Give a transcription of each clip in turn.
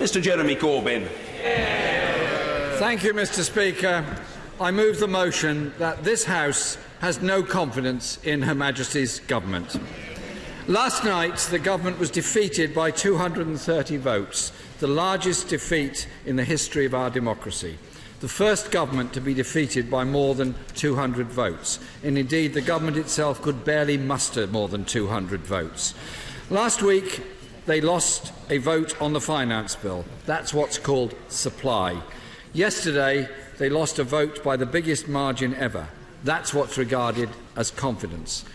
Mr Jeremy Corbyn. Thank you, Mr Speaker. I move the motion that this House has no confidence in Her Majesty's government. Last night, the government was defeated by 230 votes, the largest defeat in the history of our democracy. The first government to be defeated by more than 200 votes, and indeed the government itself could barely muster more than 200 votes. Last week, they lost a vote on the finance bill. That's what's called supply. Yesterday, they lost a vote by the biggest margin ever. That's what's regarded as confidence.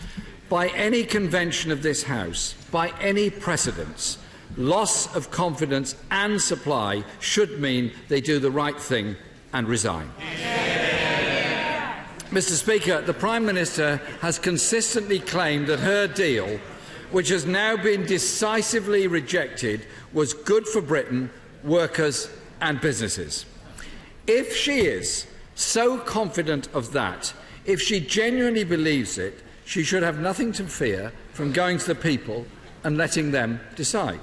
By any convention of this House, by any precedence, loss of confidence and supply should mean they do the right thing and resign. Mr Speaker, the Prime Minister has consistently claimed that her deal, which has now been decisively rejected, was good for Britain, workers and businesses. If she is so confident of that, if she genuinely believes it, she should have nothing to fear from going to the people and letting them decide.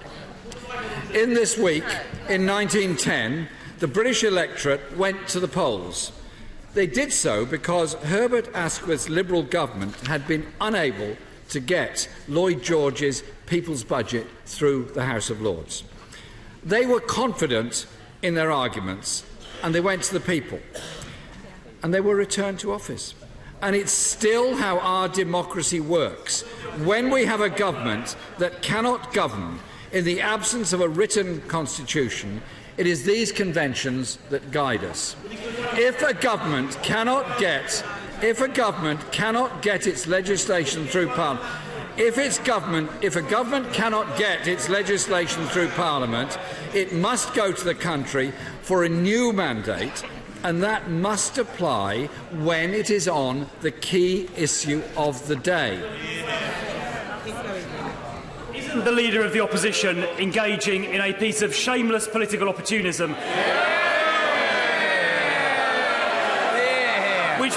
In this week, in 1910, the British electorate went to the polls. They did so because Herbert Asquith's Liberal government had been unable to get Lloyd George's People's Budget through the House of Lords. They were confident in their arguments, and they went to the people, and they were returned to office. And it's still how our democracy works. When we have a government that cannot govern in the absence of a written constitution, it is these conventions that guide us. If a government cannot get its legislation through Parliament, if a government cannot get its legislation through Parliament, it must go to the country for a new mandate, and that must apply when it is on the key issue of the day. Isn't the Leader of the Opposition engaging in a piece of shameless political opportunism which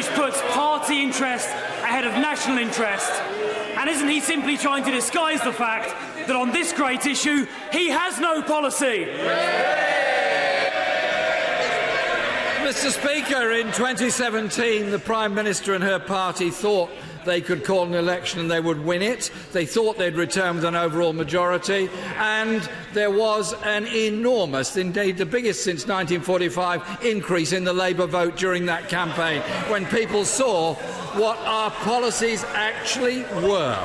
puts party interest ahead of national interest? And isn't he simply trying to disguise the fact that on this great issue he has no policy? Mr Speaker, in 2017 the Prime Minister and her party thought they could call an election and they would win it. They thought they'd return with an overall majority, and there was an enormous, indeed the biggest since 1945, increase in the Labour vote during that campaign when people saw what our policies actually were.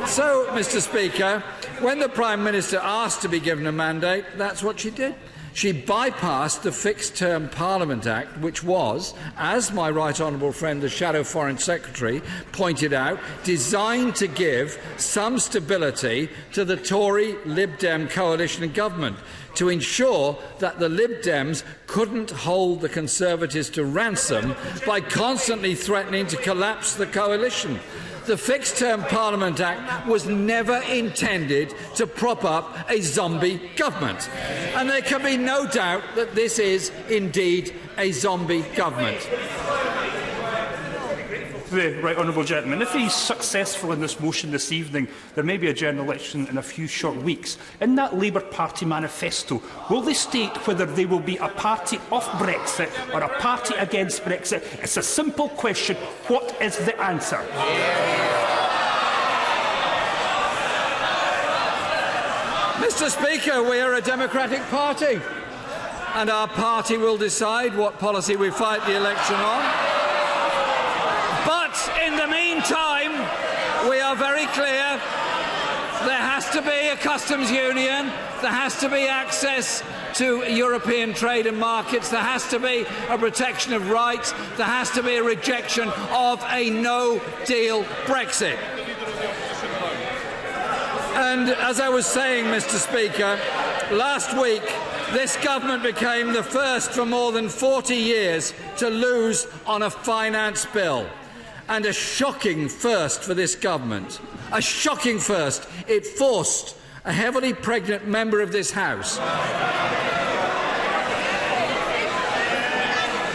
So, Mr Speaker, when the Prime Minister asked to be given a mandate, that's what she did. She bypassed the Fixed-Term Parliament Act, which was, as my right honourable friend, the Shadow Foreign Secretary, pointed out, designed to give some stability to the Tory Lib Dem coalition government, to ensure that the Lib Dems couldn't hold the Conservatives to ransom by constantly threatening to collapse the coalition. The Fixed-Term Parliament Act was never intended to prop up a zombie government, and there can be no doubt that this is indeed a zombie government. The right honourable gentleman, if he's successful in this motion this evening, there may be a general election in a few short weeks. In that Labour Party manifesto, will they state whether they will be a party of Brexit or a party against Brexit? It's a simple question. What is the answer? Mr Speaker, we are a democratic party, and our party will decide what policy we fight the election on. In the meantime, we are very clear. There has to be a customs union. There has to be access to European trade and markets. There has to be a protection of rights. There has to be a rejection of a no-deal Brexit. And as I was saying, Mr Speaker, last week this government became the first for more than 40 years to lose on a finance bill. And a shocking first for this government. A shocking first. It forced a heavily pregnant member of this House,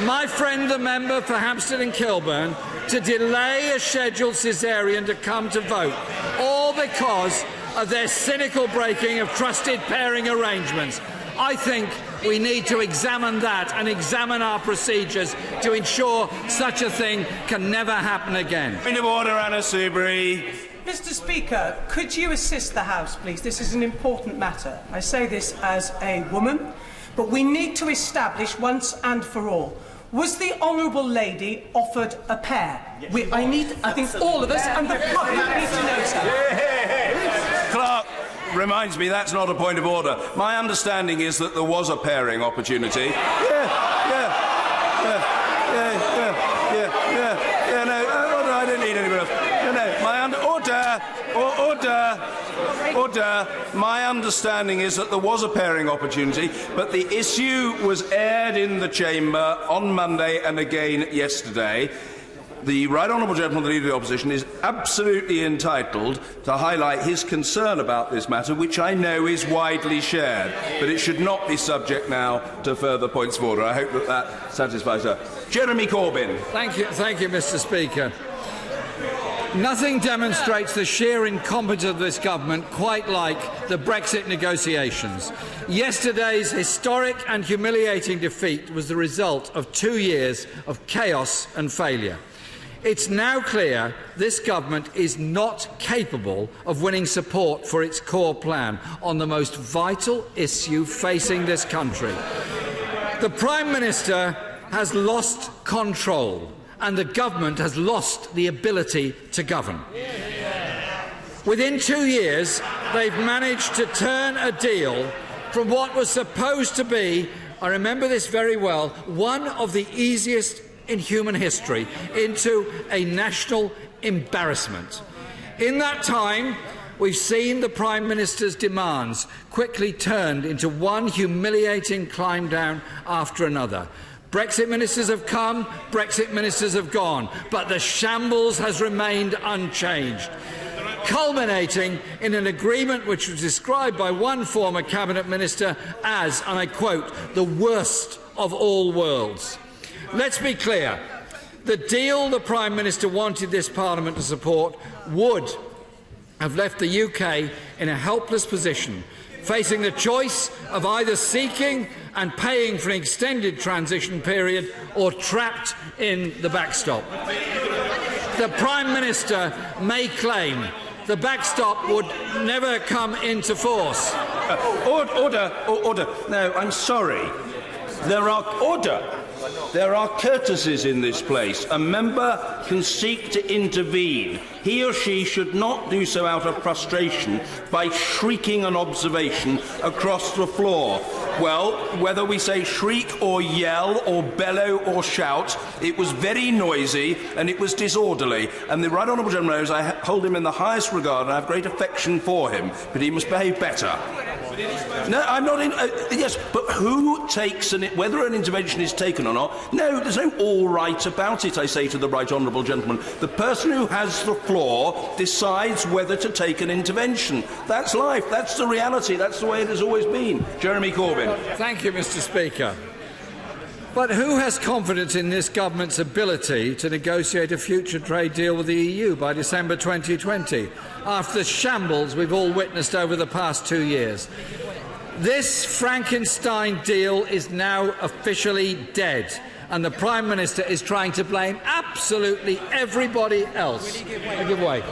my friend the member for Hampstead and Kilburn, to delay a scheduled caesarean to come to vote, all because of their cynical breaking of trusted pairing arrangements. I think we need to examine that and examine our procedures to ensure such a thing can never happen again. Point of order, Anna Soubry. Mr. Speaker, could you assist the House, please? This is an important matter. I say this as a woman, but we need to establish once and for all. Was the honourable lady offered a pair? Yes. I think all of us and the public need to know so. Clerk reminds me that's not a point of order. My understanding is that there was a pairing opportunity. No, I don't need anybody else. Order. My understanding is that there was a pairing opportunity, but the issue was aired in the chamber on Monday and again yesterday. The Right Honourable Gentleman, the Leader of the Opposition, is absolutely entitled to highlight his concern about this matter, which I know is widely shared, but it should not be subject now to further points of order. I hope that that satisfies her. Jeremy Corbyn. Thank you, Mr. Speaker. Nothing demonstrates the sheer incompetence of this government quite like the Brexit negotiations. Yesterday's historic and humiliating defeat was the result of 2 years of chaos and failure. It's now clear this government is not capable of winning support for its core plan on the most vital issue facing this country. The Prime Minister has lost control, and the government has lost the ability to govern. Within 2 years, they've managed to turn a deal from what was supposed to be, I remember this very well, one of the easiest in human history into a national embarrassment. In that time, we've seen the Prime Minister's demands quickly turned into one humiliating climb down after another. Brexit ministers have come, Brexit ministers have gone, but the shambles has remained unchanged, culminating in an agreement which was described by one former cabinet minister as, and I quote, the worst of all worlds. Let's be clear. The deal the Prime Minister wanted this Parliament to support would have left the UK in a helpless position, facing the choice of either seeking and paying for an extended transition period or trapped in the backstop. The Prime Minister may claim the backstop would never come into force. Order. No, I'm sorry. There are courtesies in this place. A member can seek to intervene. He or she should not do so out of frustration by shrieking an observation across the floor. Well, whether we say shriek or yell or bellow or shout, it was very noisy and it was disorderly. And the Right Honourable Gentleman knows I hold him in the highest regard and I have great affection for him, but he must behave better. No, I'm not in... yes, but who takes... whether an intervention is taken or not, no, there's no all right about it, I say to the Right Honourable Gentleman. The person who has the floor decides whether to take an intervention. That's life. That's the reality. That's the way it has always been. Jeremy Corbyn. Thank you, Mr. Speaker. But who has confidence in this government's ability to negotiate a future trade deal with the EU by December 2020, after the shambles we've all witnessed over the past 2 years? This Frankenstein deal is now officially dead, and the Prime Minister is trying to blame absolutely everybody else. Give way.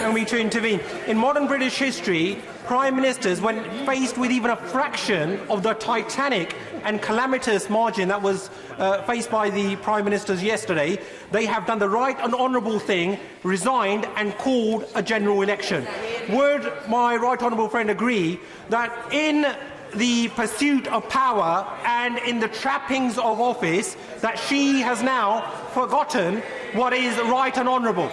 Allow me to intervene. In modern British history, Prime Ministers, when faced with even a fraction of the titanic and calamitous margin that was faced by the Prime Ministers yesterday, they have done the right and honourable thing, resigned and called a general election. Would my right honourable friend agree that in the pursuit of power and in the trappings of office that she has now forgotten what is right and honourable?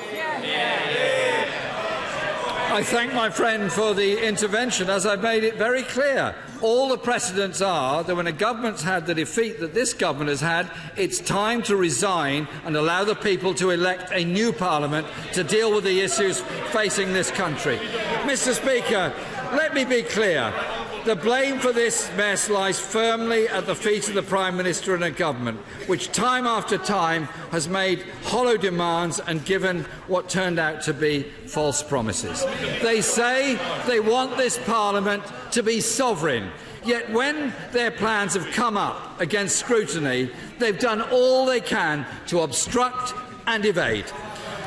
I thank my friend for the intervention, as I've made it very clear. All the precedents are that when a government's had the defeat that this government has had, it's time to resign and allow the people to elect a new Parliament to deal with the issues facing this country. Mr. Speaker, let me be clear. The blame for this mess lies firmly at the feet of the Prime Minister and a government, which time after time has made hollow demands and given what turned out to be false promises. They say they want this Parliament to be sovereign, yet when their plans have come up against scrutiny, they've done all they can to obstruct and evade.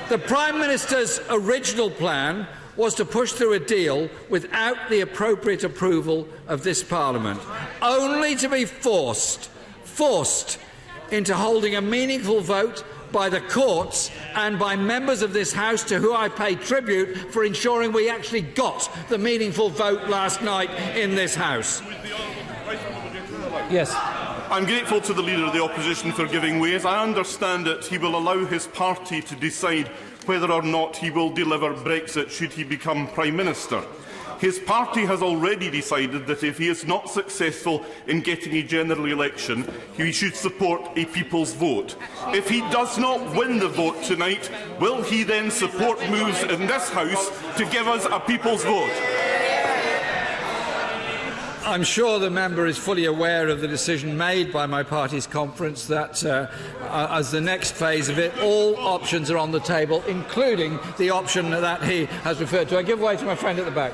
The Prime Minister's original plan was to push through a deal without the appropriate approval of this Parliament, only to be forced into holding a meaningful vote by the courts and by members of this House to whom I pay tribute for ensuring we actually got the meaningful vote last night in this House. Yes. I'm grateful to the Leader of the Opposition for giving way. As I understand it, he will allow his party to decide whether or not he will deliver Brexit should he become Prime Minister. His party has already decided that if he is not successful in getting a general election, he should support a people's vote. If he does not win the vote tonight, will he then support moves in this House to give us a people's vote? I'm sure the member is fully aware of the decision made by my party's conference that, as the next phase of it, all options are on the table, including the option that he has referred to. I give way to my friend at the back.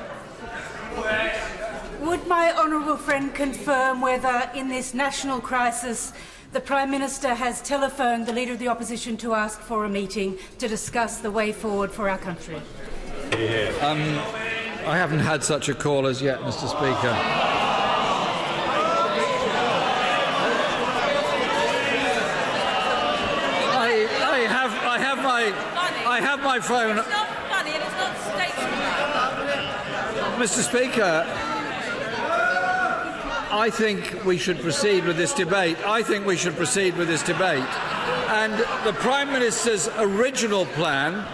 Would my honourable friend confirm whether, in this national crisis, the Prime Minister has telephoned the Leader of the Opposition to ask for a meeting to discuss the way forward for our country? I haven't had such a call as yet, Mr. Speaker. I have my phone. It's not funny and it's not statesmanlike. Mr. Speaker, I think we should proceed with this debate. And the Prime Minister's original plan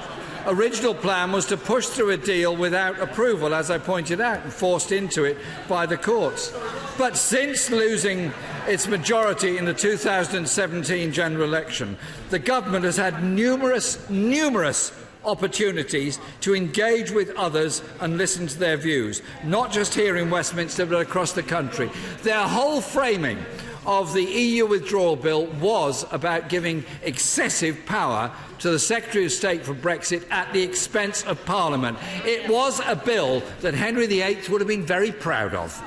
was to push through a deal without approval, as I pointed out, and forced into it by the courts. But since losing its majority in the 2017 general election, the government has had numerous opportunities to engage with others and listen to their views, not just here in Westminster but across the country. Their whole framing of the EU withdrawal bill was about giving excessive power to the Secretary of State for Brexit at the expense of Parliament. It was a bill that Henry VIII would have been very proud of.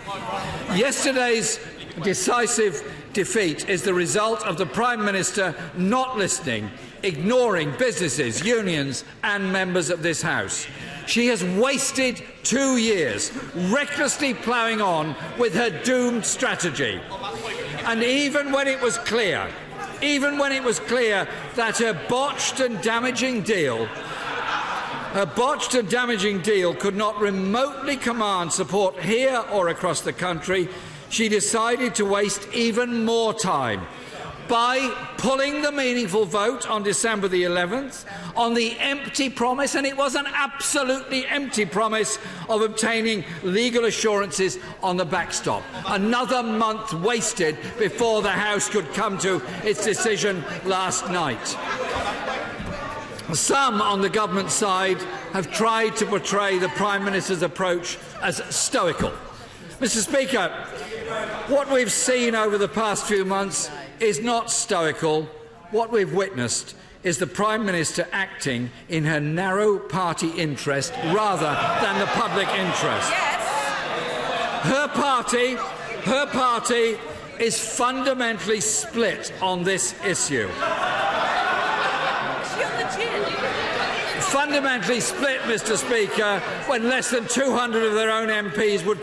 Yesterday's decisive defeat is the result of the Prime Minister not listening, ignoring businesses, unions and members of this House. She has wasted 2 years recklessly ploughing on with her doomed strategy. And even when it was clear that her botched and damaging deal could not remotely command support here or across the country, she decided to waste even more time by pulling the meaningful vote on December the 11th on the empty promise, and it was an absolutely empty promise, of obtaining legal assurances on the backstop. Another month wasted before the House could come to its decision last night. Some on the government side have tried to portray the Prime Minister's approach as stoical. Mr. Speaker, what we've seen over the past few months is not stoical. What we've witnessed is the Prime Minister acting in her narrow party interest rather than the public interest. Yes. Her party is fundamentally split on this issue. Fundamentally split, Mr. Speaker, when less than 200 of their own MPs were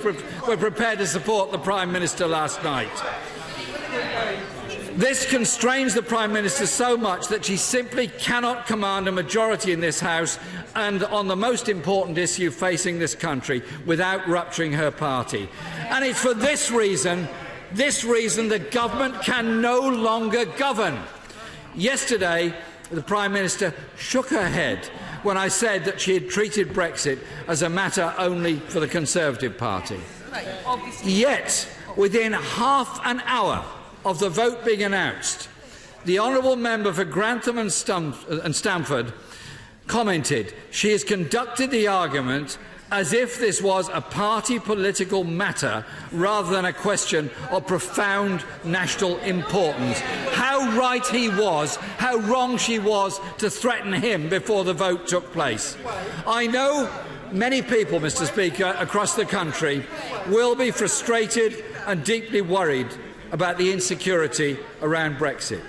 prepared to support the Prime Minister last night. This constrains the Prime Minister so much that she simply cannot command a majority in this House and on the most important issue facing this country without rupturing her party. And it's for this reason the government can no longer govern. Yesterday, the Prime Minister shook her head when I said that she had treated Brexit as a matter only for the Conservative Party. Yet, within half an hour of the vote being announced, the honourable member for Grantham and Stamford commented she has conducted the argument as if this was a party political matter rather than a question of profound national importance. How right he was, how wrong she was to threaten him before the vote took place. I know many people, Mr. Speaker, across the country will be frustrated and deeply worried about the insecurity around Brexit.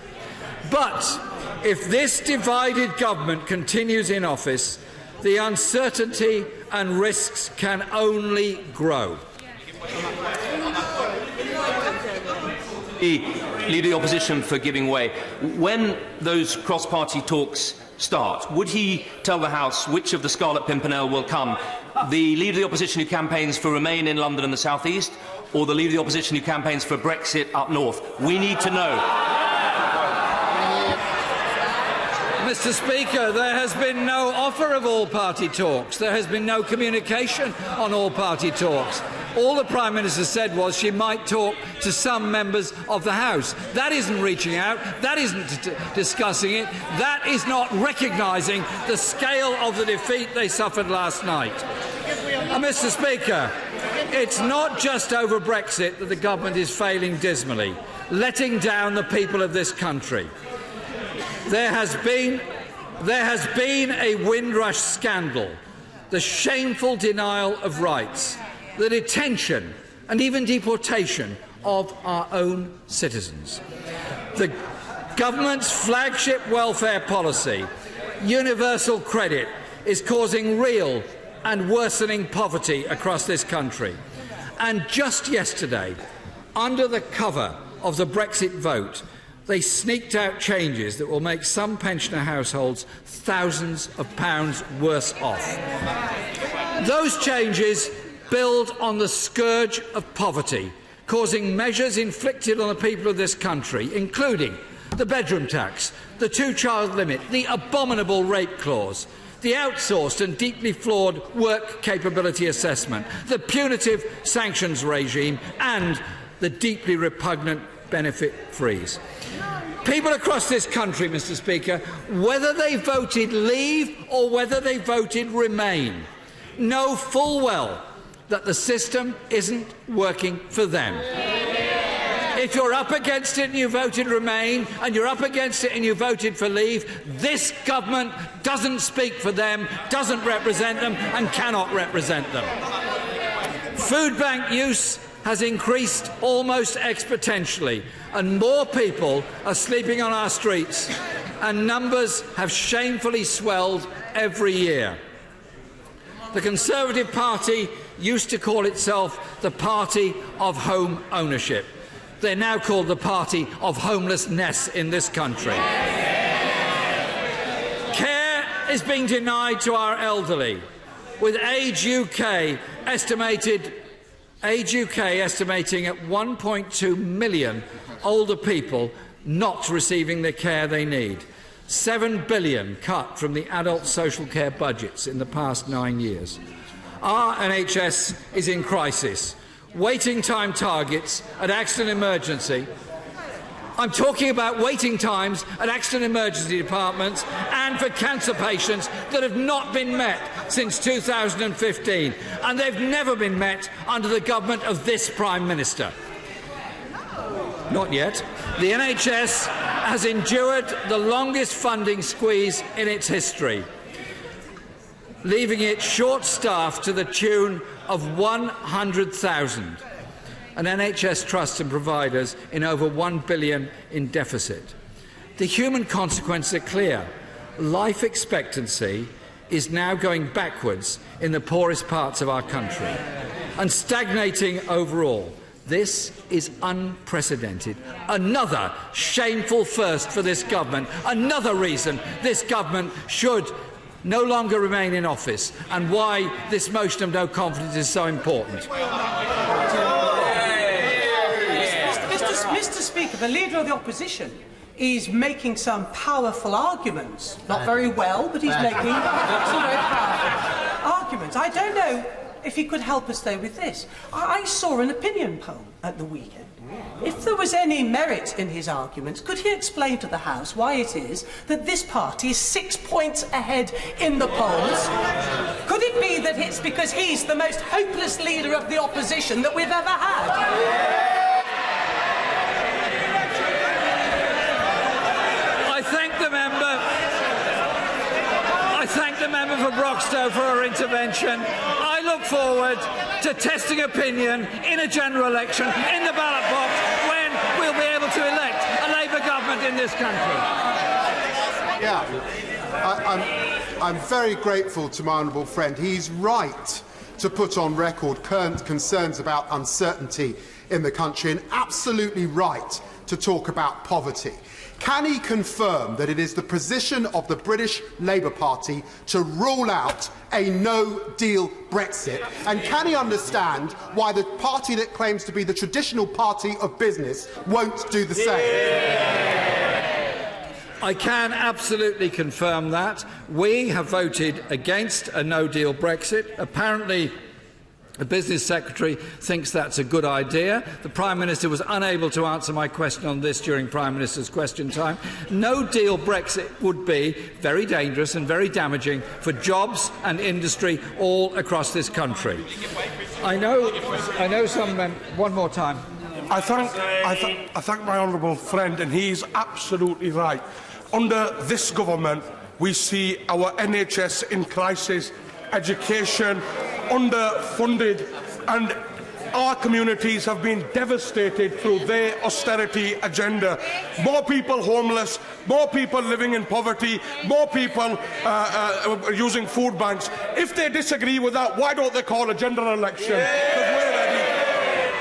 But if this divided government continues in office, the uncertainty and risks can only grow. The Leader of the Opposition for giving way. When those cross-party talks start, would he tell the House which of the Scarlet Pimpernel will come? The Leader of the Opposition who campaigns for Remain in London and the South East, or the Leader of the Opposition who campaigns for Brexit up north? We need to know. Mr. Speaker, there has been no offer of all-party talks. There has been no communication on all-party talks. All the Prime Minister said was she might talk to some members of the House. That isn't reaching out. That isn't discussing it. That is not recognising the scale of the defeat they suffered last night. Mr. Speaker, it's not just over Brexit that the government is failing dismally, letting down the people of this country. There has been a Windrush scandal, the shameful denial of rights, the detention and even deportation of our own citizens. The government's flagship welfare policy, universal credit, is causing real and worsening poverty across this country. And just yesterday, under the cover of the Brexit vote, they sneaked out changes that will make some pensioner households thousands of pounds worse off. Those changes build on the scourge of poverty, causing measures inflicted on the people of this country, including the bedroom tax, the two-child limit, the abominable rape clause, the outsourced and deeply flawed work capability assessment, the punitive sanctions regime and the deeply repugnant benefit freeze. People across this country, Mr. Speaker, whether they voted Leave or whether they voted Remain, know full well that the system isn't working for them. If you're up against it and you voted Remain, and you're up against it and you voted for Leave, this government doesn't speak for them, doesn't represent them and cannot represent them. Food bank use has increased almost exponentially, and more people are sleeping on our streets, and numbers have shamefully swelled every year. The Conservative Party used to call itself the Party of Home Ownership. They're now called the Party of Homelessness in this country. Care is being denied to our elderly, with Age UK estimating at 1.2 million older people not receiving the care they need. 7 billion cut from the adult social care budgets in the past 9 years. Our NHS is in crisis. Waiting time targets at accident emergency. I'm talking about waiting times at accident emergency departments and for cancer patients that have not been met since 2015, and they've never been met under the government of this Prime Minister. Not yet. The NHS has endured the longest funding squeeze in its history, leaving it short-staffed to the tune of 100,000, and NHS trusts and providers in over 1 billion in deficit. The human consequences are clear. Life expectancy is now going backwards in the poorest parts of our country and stagnating overall. This is unprecedented. Another shameful first for this government. Another reason this government should no longer remain in office, and why this motion of no confidence is so important. Mr. Speaker, the Leader of the Opposition is making some powerful arguments. Not very well, but he's making some very powerful arguments. I don't know if he could help us though with this. I saw an opinion poll at the weekend. If there was any merit in his arguments, could he explain to the House why it is that this party is 6 points ahead in the polls? Could it be that it's because he's the most hopeless leader of the opposition that we've ever had? I thank the member for Broxtowe for her intervention. I look forward to testing opinion in a general election in the ballot box when we'll be able to elect a Labour government in this country. Yeah, I'm very grateful to my honourable friend. He's right to put on record current concerns about uncertainty in the country, and absolutely right to talk about poverty. Can he confirm that it is the position of the British Labour Party to rule out a no-deal Brexit? And can he understand why the party that claims to be the traditional party of business won't do the same? I can absolutely confirm that. We have voted against a no-deal Brexit. Apparently, the Business Secretary thinks that's a good idea. The Prime Minister was unable to answer my question on this during Prime Minister's question time. No-deal Brexit would be very dangerous and very damaging for jobs and industry all across this country. I know some men. One more time. I thank my honourable friend, and he is absolutely right. Under this government, we see our NHS in crisis, education underfunded, and our communities have been devastated through their austerity agenda. More people homeless, more people living in poverty, more people using food banks. If they disagree with that, why don't they call a general election?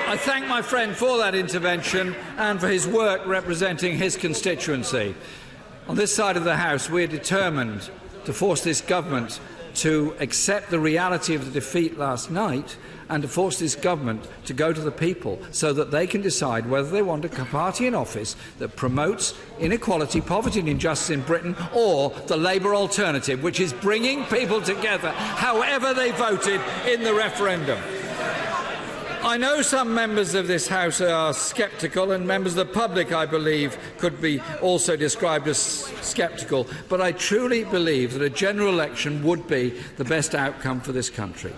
I thank my friend for that intervention and for his work representing his constituency. On this side of the House, we are determined to force this government to accept the reality of the defeat last night and to force this government to go to the people so that they can decide whether they want a party in office that promotes inequality, poverty and injustice in Britain, or the Labour alternative, which is bringing people together however they voted in the referendum. I know some members of this House are sceptical, and members of the public, I believe, could be also described as sceptical, but I truly believe that a general election would be the best outcome for this country.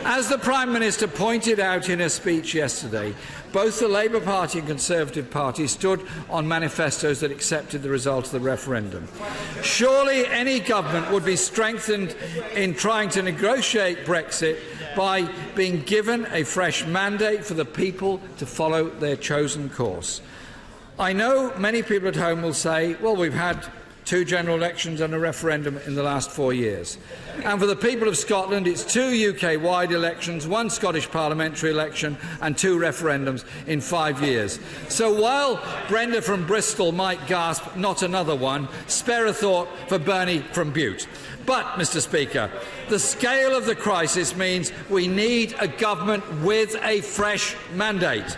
As the Prime Minister pointed out in her speech yesterday, both the Labour Party and Conservative Party stood on manifestos that accepted the result of the referendum. Surely any government would be strengthened in trying to negotiate Brexit by being given a fresh mandate for the people to follow their chosen course. I know many people at home will say, well, we've had 2 general elections and a referendum in the last 4 years. And for the people of Scotland, it's 2 UK-wide elections, 1 Scottish parliamentary election and 2 referendums in 5 years. So while Brenda from Bristol might gasp, not another one, spare a thought for Bernie from Bute. But, Mr. Speaker, the scale of the crisis means we need a government with a fresh mandate.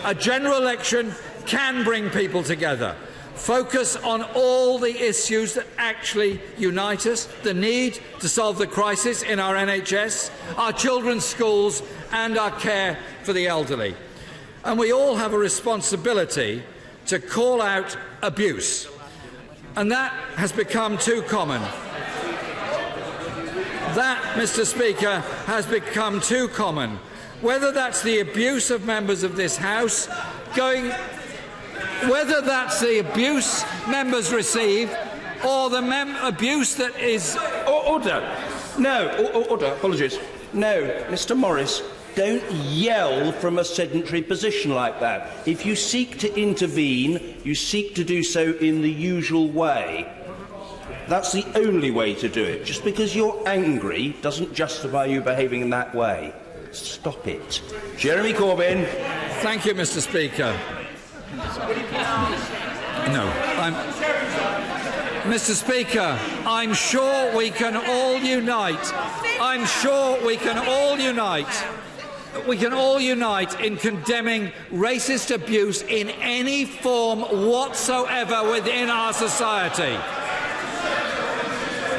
A general election can bring people together. Focus on all the issues that actually unite us, the need to solve the crisis in our NHS, our children's schools and our care for the elderly. And we all have a responsibility to call out abuse. And that has become too common. That, Mr. Speaker, has become too common. Whether that's the abuse of members of this House whether that's the abuse members receive or the abuse that is... Order. No, order. Apologies. No, Mr. Morris, don't yell from a sedentary position like that. If you seek to intervene, you seek to do so in the usual way. That's the only way to do it. Just because you're angry doesn't justify you behaving in that way. Stop it. Jeremy Corbyn. Thank you, Mr. Speaker. No. Mr. Speaker, I'm sure we can all unite. I'm sure we can all unite. We can all unite in condemning racist abuse in any form whatsoever within our society.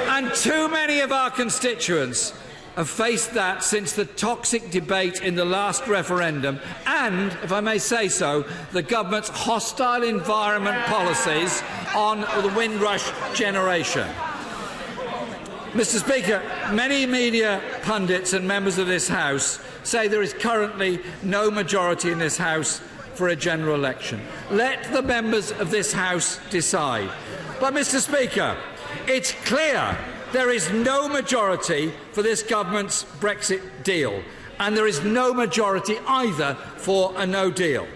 And too many of our constituents have faced that since the toxic debate in the last referendum and, if I may say so, the government's hostile environment policies on the Windrush generation. Mr. Speaker, many media pundits and members of this House say there is currently no majority in this House for a general election. Let the members of this House decide. But, Mr. Speaker, it's clear there is no majority for this government's Brexit deal, and there is no majority either for a no deal.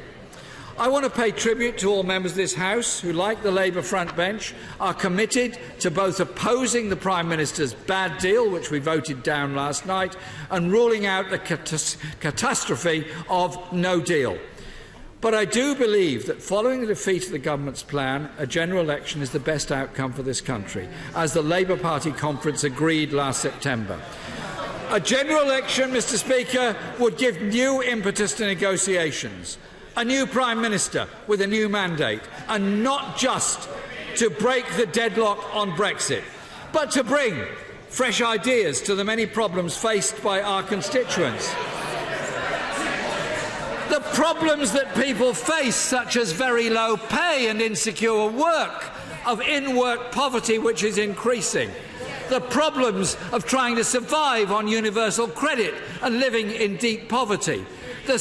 I want to pay tribute to all members of this House who, like the Labour frontbench, are committed to both opposing the Prime Minister's bad deal, which we voted down last night, and ruling out the catastrophe of no deal. But I do believe that following the defeat of the government's plan, a general election is the best outcome for this country, as the Labour Party conference agreed last September. A general election, Mr. Speaker, would give new impetus to negotiations, a new Prime Minister with a new mandate, and not just to break the deadlock on Brexit, but to bring fresh ideas to the many problems faced by our constituents. The problems that people face, such as very low pay and insecure work, of in-work poverty which is increasing, the problems of trying to survive on universal credit and living in deep poverty, the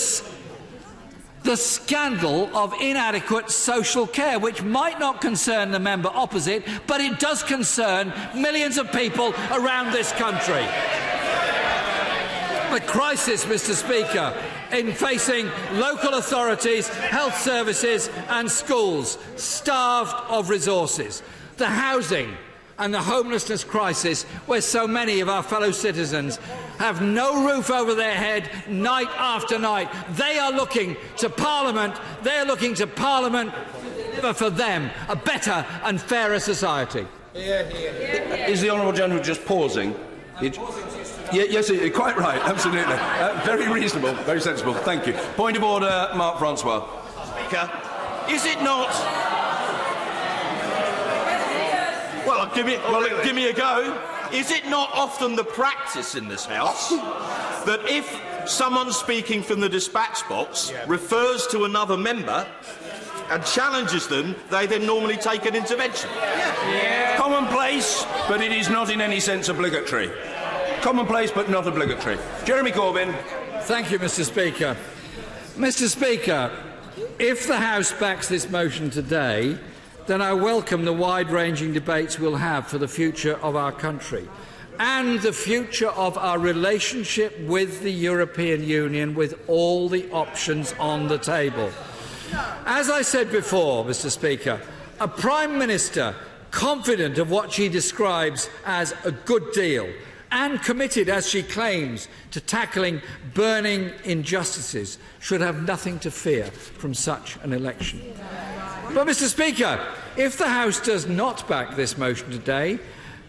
scandal of inadequate social care, which might not concern the member opposite, but it does concern millions of people around this country. The crisis, Mr. Speaker, in facing local authorities, health services and schools starved of resources. The housing and the homelessness crisis, where so many of our fellow citizens have no roof over their head night after night. They are looking to Parliament. They are looking to Parliament for them a better and fairer society. Is the honourable gentleman just pausing? Yes, quite right, absolutely. Very reasonable, very sensible. Thank you. Point of order, Mark Francois. Speaker, is it not... Well, give me a go. Is it not often the practice in this House that if someone speaking from the dispatch box refers to another member and challenges them, they then normally take an intervention? Commonplace, but it is not in any sense obligatory. Commonplace, but not obligatory. Jeremy Corbyn. Thank you, Mr. Speaker. Mr. Speaker, if the House backs this motion today, then I welcome the wide-ranging debates we'll have for the future of our country and the future of our relationship with the European Union, with all the options on the table. As I said before, Mr. Speaker, a Prime Minister confident of what she describes as a good deal and committed, as she claims, to tackling burning injustices should have nothing to fear from such an election. But, Mr. Speaker, if the House does not back this motion today,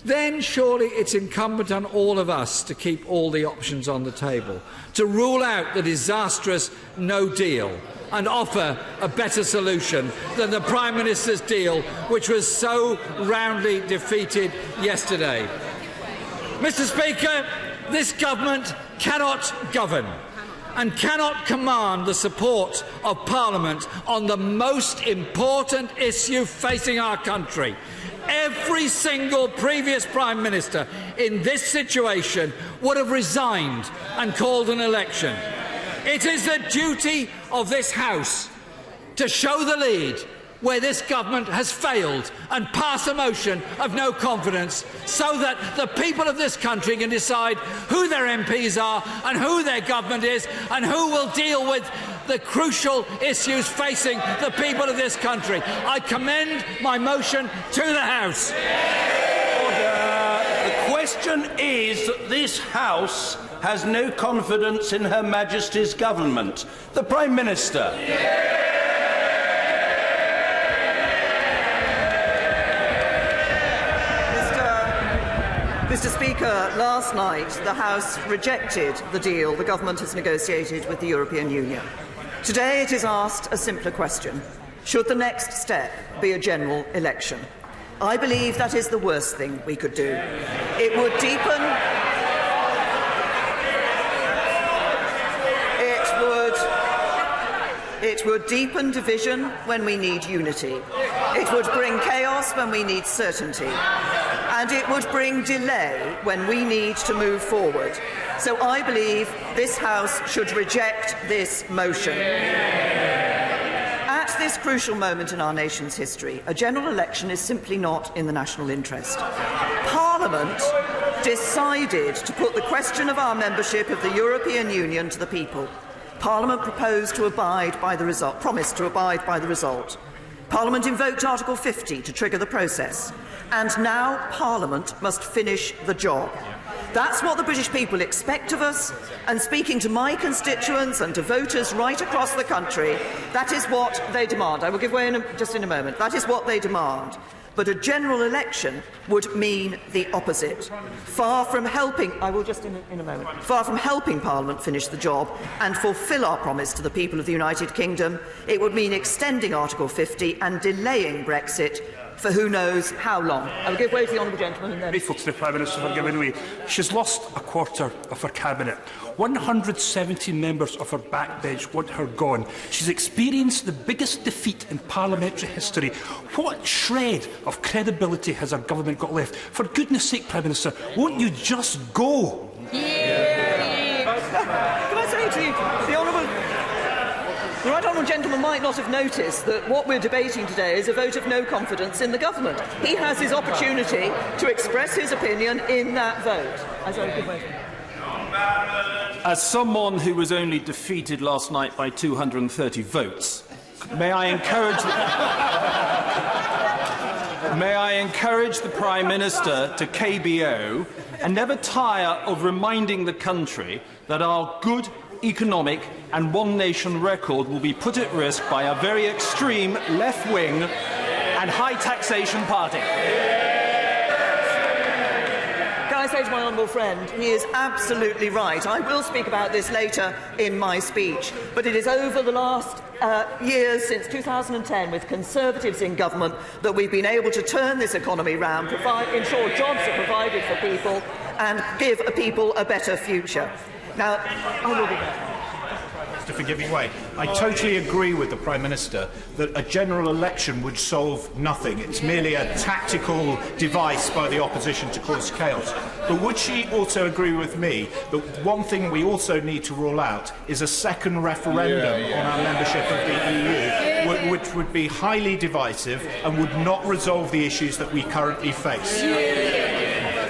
then surely it's incumbent on all of us to keep all the options on the table, to rule out the disastrous no deal and offer a better solution than the Prime Minister's deal, which was so roundly defeated yesterday. Mr. Speaker, this government cannot govern and cannot command the support of Parliament on the most important issue facing our country. Every single previous Prime Minister in this situation would have resigned and called an election. It is the duty of this House to show the lead where this government has failed and pass a motion of no confidence so that the people of this country can decide who their MPs are and who their government is and who will deal with the crucial issues facing the people of this country. I commend my motion to the House. Order. The question is that this House has no confidence in Her Majesty's government. The Prime Minister. Mr. Speaker, last night the House rejected the deal the government has negotiated with the European Union. Today it is asked a simpler question. Should the next step be a general election? I believe that is the worst thing we could do. It would deepen... It would deepen division when we need unity. It would bring chaos when we need certainty. And it would bring delay when we need to move forward. So I believe this House should reject this motion. At this crucial moment in our nation's history, a general election is simply not in the national interest. Parliament decided to put the question of our membership of the European Union to the people. Parliament promised to abide by the result. Parliament invoked Article 50 to trigger the process. And now Parliament must finish the job. That's what the British people expect of us, and speaking to my constituents and to voters right across the country, that is what they demand. I will give way just in a moment. That is what they demand. But a general election would mean the opposite. Far from helping Parliament finish the job and fulfil our promise to the people of the United Kingdom, it would mean extending Article 50 and delaying Brexit for who knows how long. I will give way to the honourable gentleman and then... Grateful to the Prime Minister for giving way. She's lost a quarter of her cabinet. 170 members of her backbench want her gone. She's experienced the biggest defeat in parliamentary history. What shred of credibility has our government got left? For goodness sake, Prime Minister, won't you just go? Can I say to you, the right honourable gentleman might not have noticed that what we're debating today is a vote of no confidence in the government. He has his opportunity to express his opinion in that vote. As someone who was only defeated last night by 230 votes, may I encourage the Prime Minister to KBO and never tire of reminding the country that our good economic and one nation record will be put at risk by a very extreme left-wing and high taxation party. Can I say to my honourable friend, he is absolutely right. I will speak about this later in my speech, but it is over the last years, since 2010, with Conservatives in government, that we've been able to turn this economy round, ensure jobs are provided for people and give people a better future. Now, for giving way. I totally agree with the Prime Minister that a general election would solve nothing. It's merely a tactical device by the opposition to cause chaos. But would she also agree with me that one thing we also need to rule out is a second referendum on our membership of the EU, which would be highly divisive and would not resolve the issues that we currently face?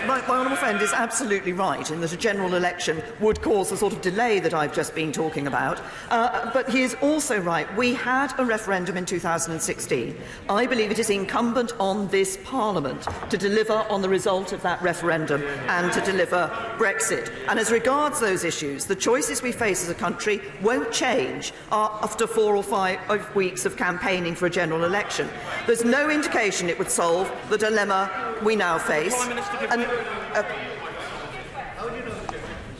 My honourable friend is absolutely right in that a general election would cause the sort of delay that I've just been talking about. But he is also right. We had a referendum in 2016. I believe it is incumbent on this Parliament to deliver on the result of that referendum and to deliver Brexit. And as regards those issues, the choices we face as a country won't change after 4 or 5 weeks of campaigning for a general election. There's no indication it would solve the dilemma we now face. And,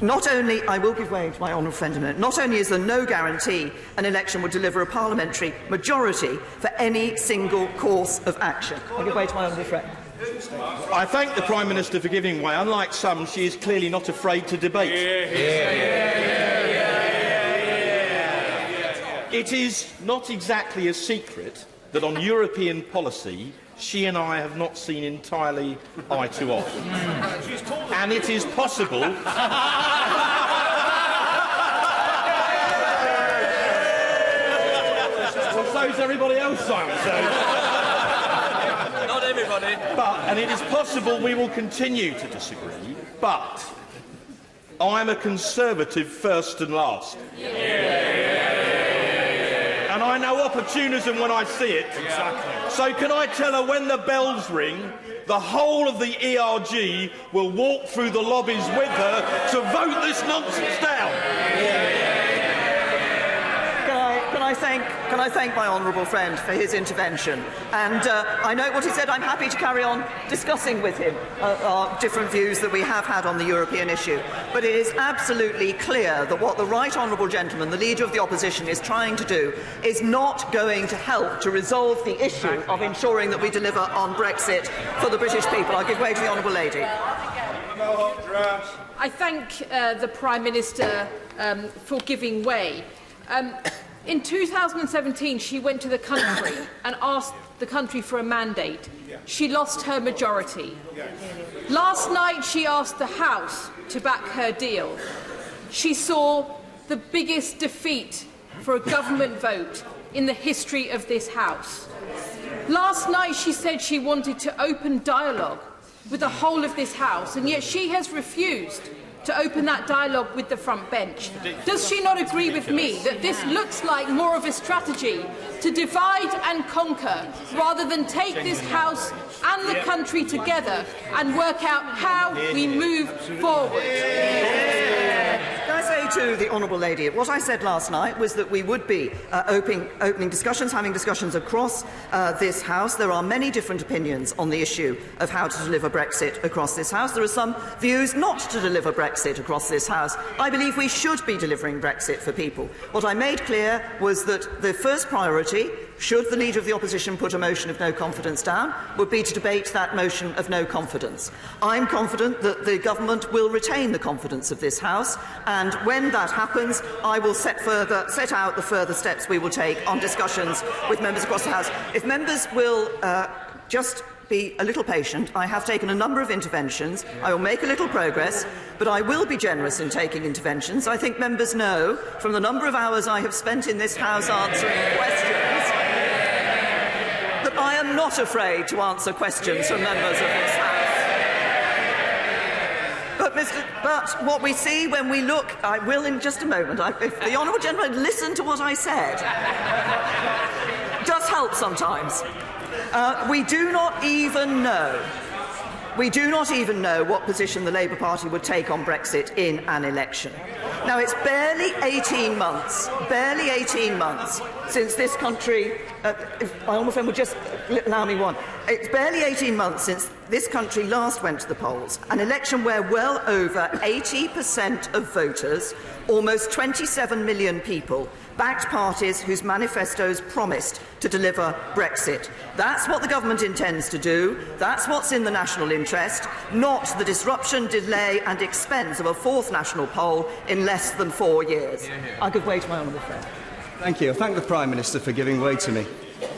not only, I will give way to my honourable friend in a minute, not only is there no guarantee an election would deliver a parliamentary majority for any single course of action. I give way to my honourable friend. I thank the Prime Minister for giving way. Unlike some, she is clearly not afraid to debate. It is not exactly a secret that on European policy, she and I have not seen entirely eye to eye. And it is possible... Well, so's everybody else, Simon. Not everybody. And it is possible we will continue to disagree, but I'm a Conservative first and last. And I know opportunism when I see it. Exactly. So can I tell her when the bells ring, the whole of the ERG will walk through the lobbies with her to vote this nonsense down? Can I thank my honourable friend for his intervention? And I note what he said. I'm happy to carry on discussing with him our different views that we have had on the European issue. But it is absolutely clear that what the right honourable gentleman, the Leader of the Opposition, is trying to do is not going to help to resolve the issue of ensuring that we deliver on Brexit for the British people. I'll give way to the honourable lady. I thank the Prime Minister for giving way. In 2017, she went to the country and asked the country for a mandate. She lost her majority. Last night, she asked the House to back her deal. She saw the biggest defeat for a government vote in the history of this House. Last night, she said she wanted to open dialogue with the whole of this House, and yet she has refused to open that dialogue with the front bench. Does she not agree with me that this looks like more of a strategy to divide and conquer rather than take this House and the country together and work out how we move forward? Can I say to the Honourable Lady, what I said last night was that we would be opening discussions, having discussions across this House. There are many different opinions on the issue of how to deliver Brexit across this House. There are some views not to deliver Brexit across this House. I believe we should be delivering Brexit for people. What I made clear was that the first priority, should the Leader of the Opposition put a motion of no confidence down, would be to debate that motion of no confidence. I'm confident that the Government will retain the confidence of this House, and when that happens, I will set out the further steps we will take on discussions with members across the House. If members will just be a little patient. I have taken a number of interventions. I will make a little progress, but I will be generous in taking interventions. I think members know, from the number of hours I have spent in this House answering questions, that I am not afraid to answer questions from members of this House. But what we see when we look, I will in just a moment, if the Honourable Gentleman listened to what I said, does help sometimes. We do not even know what position the Labour Party would take on Brexit in an election. Now, it's barely 18 months since this country, if my honourable friend would just allow me one, it's barely 18 months since this country last went to the polls, an election where well over 80% of voters, almost 27 million people, backed parties whose manifestos promised to deliver Brexit. That's what the government intends to do. That's what's in the national interest, not the disruption, delay and expense of a fourth national poll in less than 4 years. I give way to my honourable friend. Thank you. I thank the Prime Minister for giving way to me.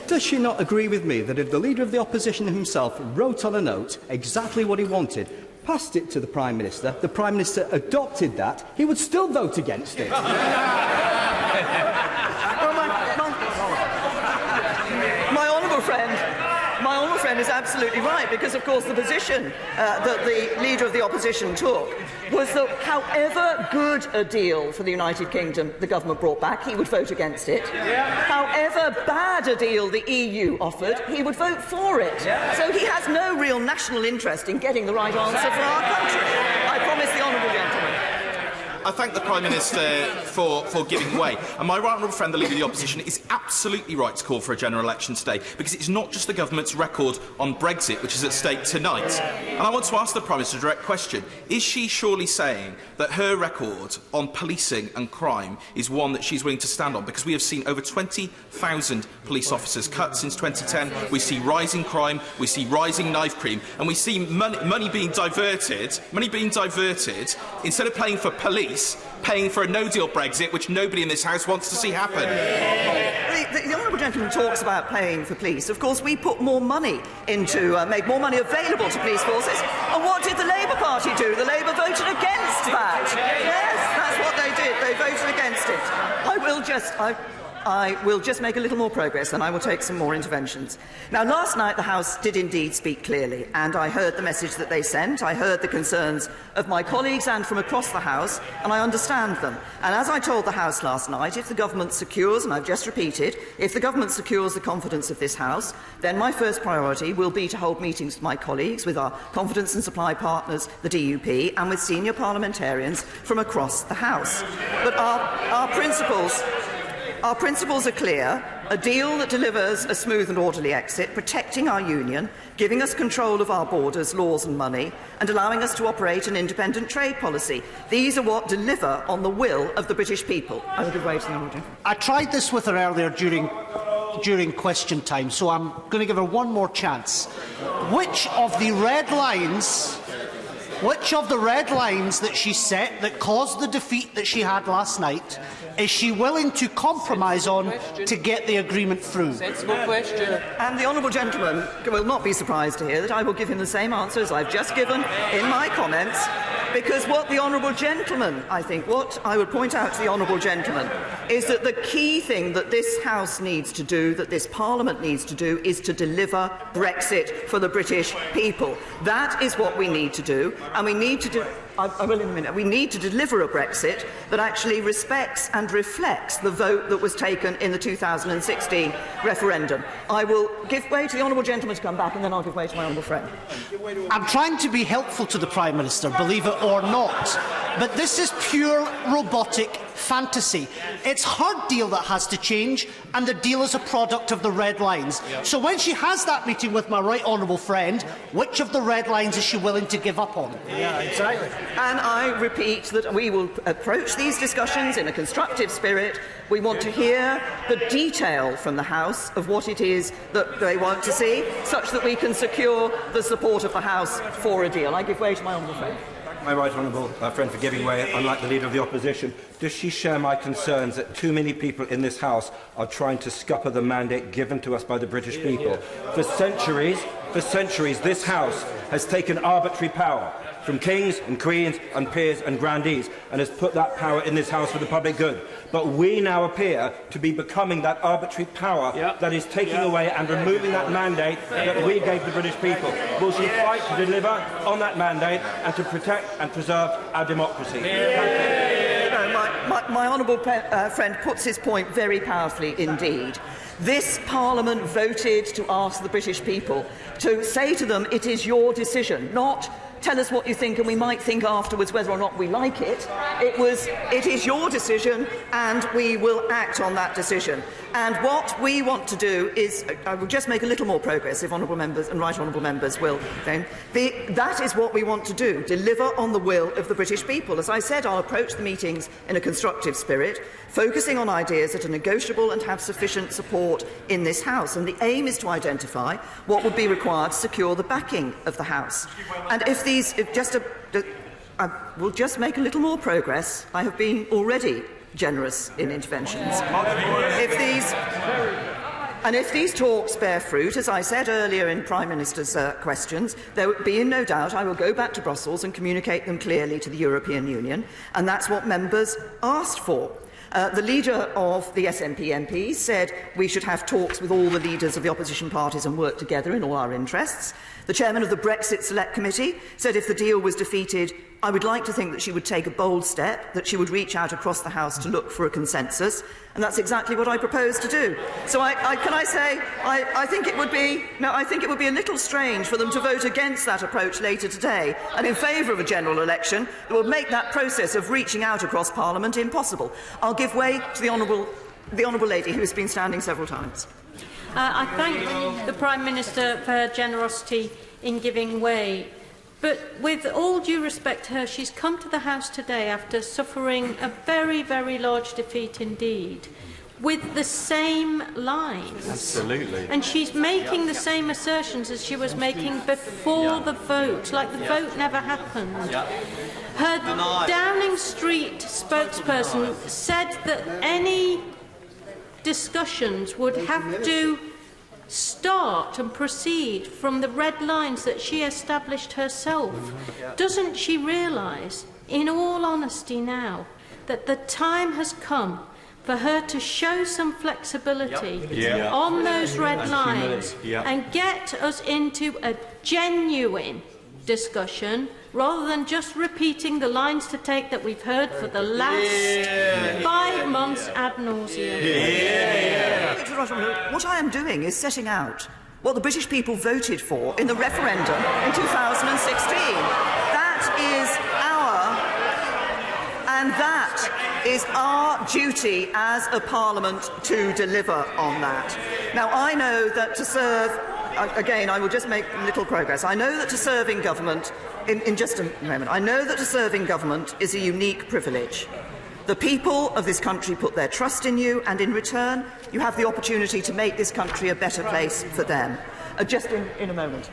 Does she not agree with me that if the Leader of the Opposition himself wrote on a note exactly what he wanted, passed it to the Prime Minister adopted that, he would still vote against it? My honourable friend is absolutely right, because, of course, the position that the Leader of the Opposition took was that however good a deal for the United Kingdom the government brought back, he would vote against it. However bad a deal the EU offered, he would vote for it. So he has no real national interest in getting the right answer for our country. I promise the honourable gentleman. I thank the Prime Minister for giving way. And my right honourable friend, the Leader of the Opposition, is absolutely right to call for a general election today, because it's not just the government's record on Brexit which is at stake tonight. And I want to ask the Prime Minister a direct question. Is she surely saying that her record on policing and crime is one that she's willing to stand on? Because we have seen over 20,000 police officers cut since 2010. We see rising crime, we see rising knife crime, and we see money being diverted, instead of paying for police, paying for a no-deal Brexit, which nobody in this House wants to see happen. The honourable gentleman talks about paying for police. Of course, we put more money into, made more money available to police forces. And what did the Labour Party do? The Labour voted against that. Yes, that's what they did. They voted against it. I will just make a little more progress, and I will take some more interventions. Now, last night the House did indeed speak clearly, and I heard the message that they sent. I heard the concerns of my colleagues and from across the House, and I understand them. And as I told the House last night, if the government secures, and I've just repeated, if the government secures the confidence of this House, then my first priority will be to hold meetings with my colleagues, with our confidence and supply partners, the DUP, and with senior parliamentarians from across the House. But our principles are clear: a deal that delivers a smooth and orderly exit, protecting our union, giving us control of our borders, laws and money, and allowing us to operate an independent trade policy. These are what deliver on the will of the British people. I will give way to the honourable gentleman. I tried this with her earlier during question time, so I'm going to give her one more chance. Which of the red lines Which of the red lines that she set that caused the defeat that she had last night is she willing to compromise on to get the agreement through? Sensible question. And the honourable gentleman will not be surprised to hear that I will give him the same answer as I've just given in my comments, because what the honourable gentleman, what I would point out to the honourable gentleman, is that the key thing that this House needs to do, that this Parliament needs to do, is to deliver Brexit for the British people. That is what we need to do, and we need to do. I will in a minute. We need to deliver a Brexit that actually respects and reflects the vote that was taken in the 2016 referendum. I will give way to the honourable gentleman to come back, and then I'll give way to my honourable friend. I'm trying to be helpful to the Prime Minister, believe it or not, but this is pure robotic fantasy. It's her deal that has to change, and the deal is a product of the red lines. So when she has that meeting with my right honourable friend, which of the red lines is she willing to give up on? Yeah, exactly. And I repeat that we will approach these discussions in a constructive spirit. We want to hear the detail from the House of what it is that they want to see, such that we can secure the support of the House for a deal. I give way to my honourable friend. My right honourable friend for giving way, unlike the Leader of the Opposition. Does she share my concerns that too many people in this House are trying to scupper the mandate given to us by the British people? For centuries, this House has taken arbitrary power from kings and queens and peers and grandees and has put that power in this House for the public good. But we now appear to be becoming that arbitrary power that is taking away and removing that mandate that we gave the British people. Will she fight to deliver on that mandate and to protect and preserve our democracy? My honourable friend puts his point very powerfully indeed. This Parliament voted to ask the British people to say to them, it is your decision, not tell us what you think and we might think afterwards whether or not we like it. It is your decision and we will act on that decision. And what we want to do is, I will just make a little more progress if honourable members and right honourable members will then. That is what we want to do, deliver on the will of the British people. As I said, I'll approach the meetings in a constructive spirit, focusing on ideas that are negotiable and have sufficient support in this House. And the aim is to identify what would be required to secure the backing of the House. And if I will just make a little more progress. I have been already generous in interventions. If these talks bear fruit, as I said earlier in Prime Minister's questions, there will be in no doubt I will go back to Brussels and communicate them clearly to the European Union, and that's what members asked for. The leader of the SNP MPs said we should have talks with all the leaders of the opposition parties and work together in all our interests. The chairman of the Brexit Select Committee said if the deal was defeated, I would like to think that she would take a bold step, that she would reach out across the House to look for a consensus, and that's exactly what I propose to do. So I think it would be a little strange for them to vote against that approach later today and in favour of a general election that would make that process of reaching out across Parliament impossible. I'll give way to the honourable lady who has been standing several times. I thank the Prime Minister for her generosity in giving way. But with all due respect to her, she's come to the House today after suffering a very, very large defeat indeed, with the same lines. Absolutely. And she's making the same assertions as she was making before the vote, like the vote never happened. Her Downing Street spokesperson said that any discussions would have to start and proceed from the red lines that she established herself. Doesn't she realise, in all honesty now, that the time has come for her to show some flexibility on those red lines and get us into a genuine discussion rather than just repeating the lines to take that we've heard for the last 5 months ad nauseum. What I am doing is setting out what the British people voted for in the referendum in 2016. That is our duty as a Parliament to deliver on that. Now, I know that to serve, again, I will just make little progress. I know that to serve in government, in just a moment, I know that to serve in government is a unique privilege. The people of this country put their trust in you, and in return, you have the opportunity to make this country a better place for them. Just in a moment.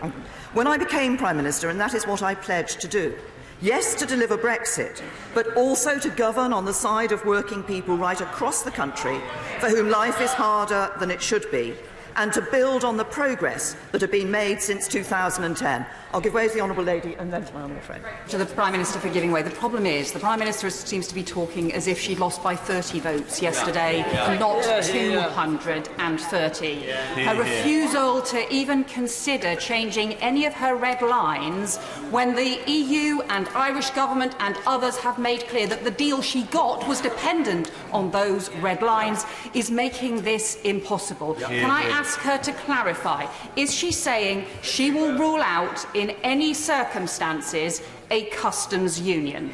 When I became Prime Minister, and that is what I pledged to do, Yes, to deliver Brexit, but also to govern on the side of working people right across the country for whom life is harder than it should be, and to build on the progress that had been made since 2010. I'll give way to the honourable lady and then to my honourable friend. To the Prime Minister for giving way. The problem is the Prime Minister seems to be talking as if she'd lost by 30 votes yesterday, not 230. Her refusal to even consider changing any of her red lines when the EU and Irish government and others have made clear that the deal she got was dependent on those red lines is making this impossible. Can I ask her to clarify? Is she saying she will rule out in any circumstances a customs union?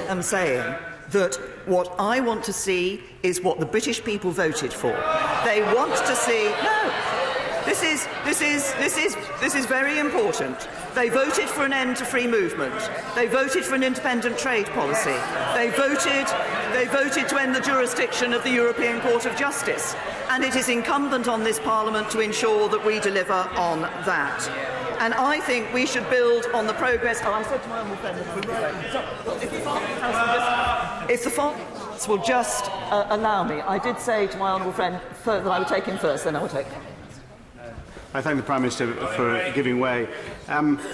I'm saying that what I want to see is what the British people voted for. They want to see... No! This is very important. They voted for an end to free movement. They voted for an independent trade policy. They voted to end the jurisdiction of the European Court of Justice. And it is incumbent on this Parliament to ensure that we deliver on that. And I think we should build on the progress... Oh, I said to my honourable friend... If the House will just allow me, I did say to my honourable friend that I would take him first, then I would take him. I thank the Prime Minister for giving way.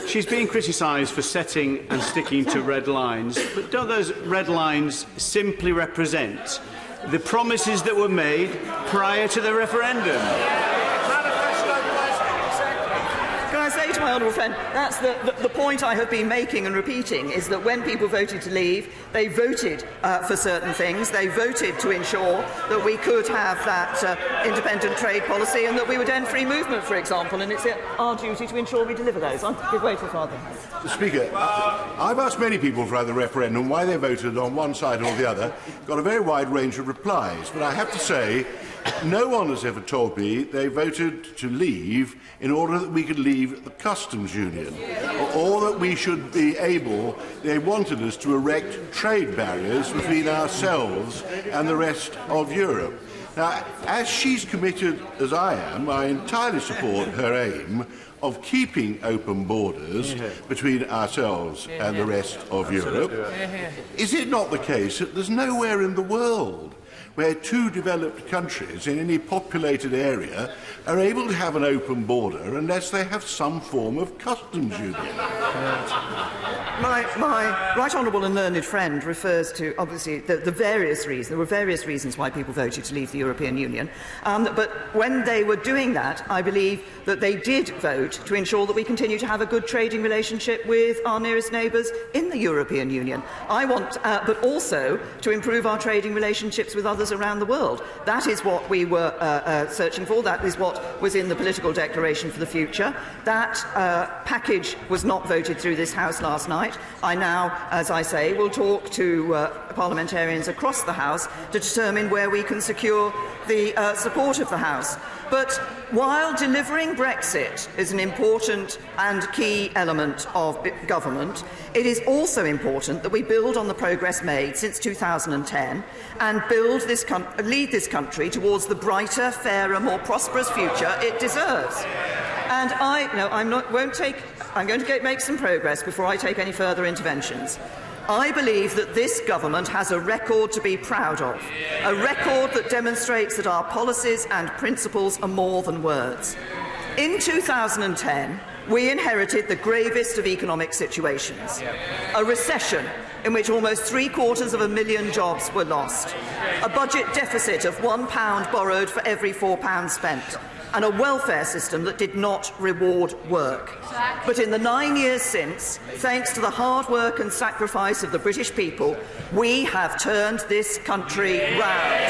She's being criticised for setting and sticking to red lines, but don't those red lines simply represent the promises that were made prior to the referendum? Can I say to my honourable friend, that's the point I have been making and repeating, is that when people voted to leave, they voted for certain things. They voted to ensure that we could have that independent trade policy and that we would end free movement, for example, and it's our duty to ensure we deliver those. I'll give way to Father. Speaker, I've asked many people throughout the referendum why they voted on one side or the other. Got a very wide range of replies, but I have to say no one has ever told me they voted to leave in order that we could leave the customs union, or that we should be able, they wanted us to erect trade barriers between ourselves and the rest of Europe. Now, as she's committed as I am, I entirely support her aim of keeping open borders between ourselves and the rest of Europe. Is it not the case that there's nowhere in the world where two developed countries in any populated area are able to have an open border unless they have some form of customs union? My right honourable and learned friend refers to, obviously, the various reasons. There were various reasons why people voted to leave the European Union. But when they were doing that, I believe that they did vote to ensure that we continue to have a good trading relationship with our nearest neighbours in the European Union. I want, but also to improve our trading relationships with others around the world. That is what we were searching for. That is what was in the political declaration for the future. That package was not voted through this House last night. I now, as I say, will talk to parliamentarians across the House to determine where we can secure the support of the House. But while delivering Brexit is an important and key element of government, it is also important that we build on the progress made since 2010 and lead this country towards the brighter, fairer, more prosperous future it deserves. And I'm going to make some progress before I take any further interventions. I believe that this government has a record to be proud of, a record that demonstrates that our policies and principles are more than words. In 2010, we inherited the gravest of economic situations, a recession in which almost $750,000 jobs were lost, a budget deficit of £1 borrowed for every £4 spent, and a welfare system that did not reward work. But in the 9 years since, thanks to the hard work and sacrifice of the British people, we have turned this country round.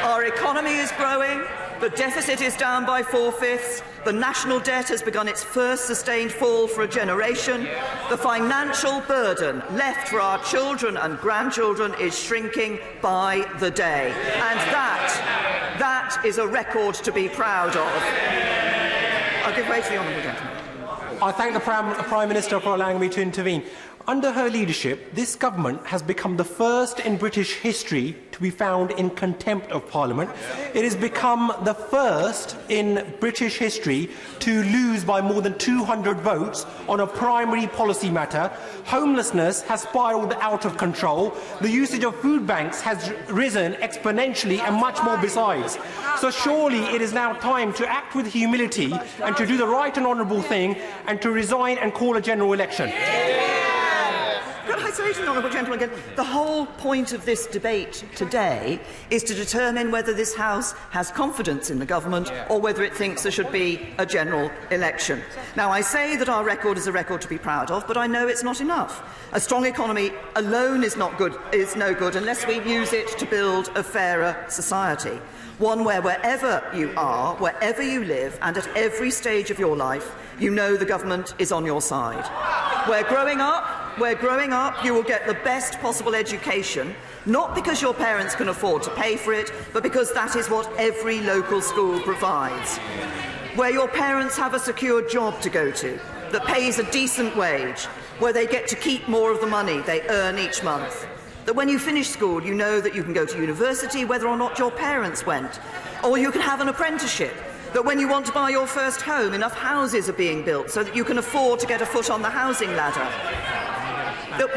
Our economy is growing, the deficit is down by 4/5, the national debt has begun its first sustained fall for a generation, the financial burden left for our children and grandchildren is shrinking by the day. And that is a record to be proud of. I'll give way to the honourable gentleman. I thank the Prime Minister for allowing me to intervene. Under her leadership, this government has become the first in British history to be found in contempt of Parliament. It has become the first in British history to lose by more than 200 votes on a primary policy matter. Homelessness has spiralled out of control. The usage of food banks has risen exponentially, and much more besides. So surely it is now time to act with humility and to do the right and honourable thing and to resign and call a general election. Could I say to the honourable gentleman again, the whole point of this debate today is to determine whether this House has confidence in the government or whether it thinks there should be a general election. Now, I say that our record is a record to be proud of, but I know it's not enough. A strong economy alone is no good unless we use it to build a fairer society. One where wherever you are, wherever you live, and at every stage of your life, you know the government is on your side. Where growing up, you will get the best possible education, not because your parents can afford to pay for it, but because that is what every local school provides. Where your parents have a secure job to go to, that pays a decent wage, where they get to keep more of the money they earn each month. That when you finish school, you know that you can go to university whether or not your parents went, or you can have an apprenticeship. That when you want to buy your first home, enough houses are being built so that you can afford to get a foot on the housing ladder. That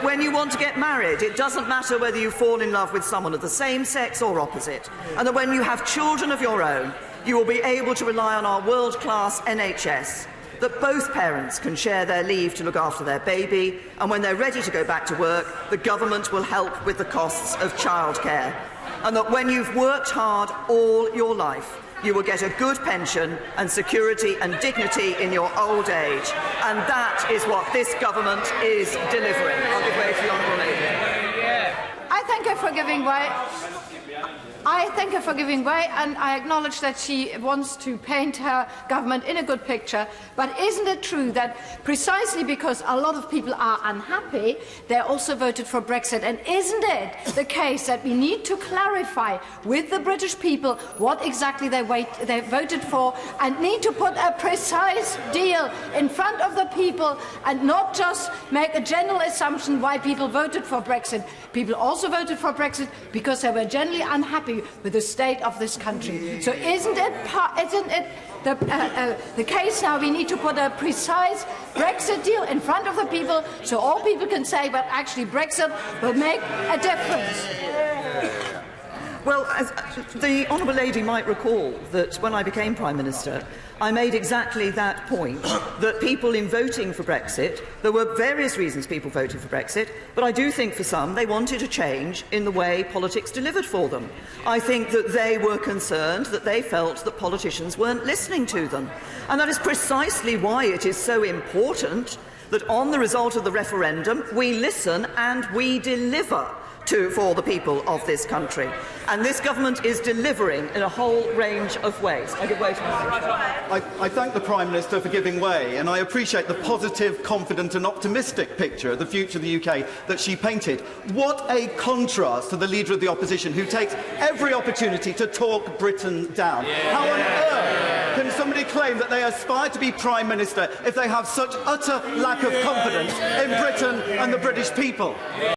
when you want to get married, it doesn't matter whether you fall in love with someone of the same sex or opposite. And that when you have children of your own, you will be able to rely on our world-class NHS. That both parents can share their leave to look after their baby, and when they're ready to go back to work, the government will help with the costs of childcare. And that when you've worked hard all your life, you will get a good pension and security and dignity in your old age. And that is what this government is delivering. I'll give way to the honourable lady. I thank her for giving way. I thank her for giving way, and I acknowledge that she wants to paint her government in a good picture. But isn't it true that precisely because a lot of people are unhappy, they also voted for Brexit? And isn't it the case that we need to clarify with the British people what exactly they voted for, and need to put a precise deal in front of the people and not just make a general assumption why people voted for Brexit? People also voted for Brexit because they were generally unhappy with the state of this country. So isn't it the case now we need to put a precise Brexit deal in front of the people so all people can say, but actually Brexit will make a difference? Well, as the honourable lady might recall that when I became Prime Minister, I made exactly that point, that people in voting for Brexit, there were various reasons people voted for Brexit, but I do think for some they wanted a change in the way politics delivered for them. I think that they were concerned, that they felt that politicians weren't listening to them. And that is precisely why it is so important that on the result of the referendum we listen and we deliver for the people of this country. And this government is delivering in a whole range of ways. I give way to I thank the Prime Minister for giving way, and I appreciate the positive, confident and optimistic picture of the future of the UK that she painted. What a contrast to the Leader of the Opposition, who takes every opportunity to talk Britain down. How on earth can somebody claim that they aspire to be Prime Minister if they have such utter lack of confidence in Britain and the British people?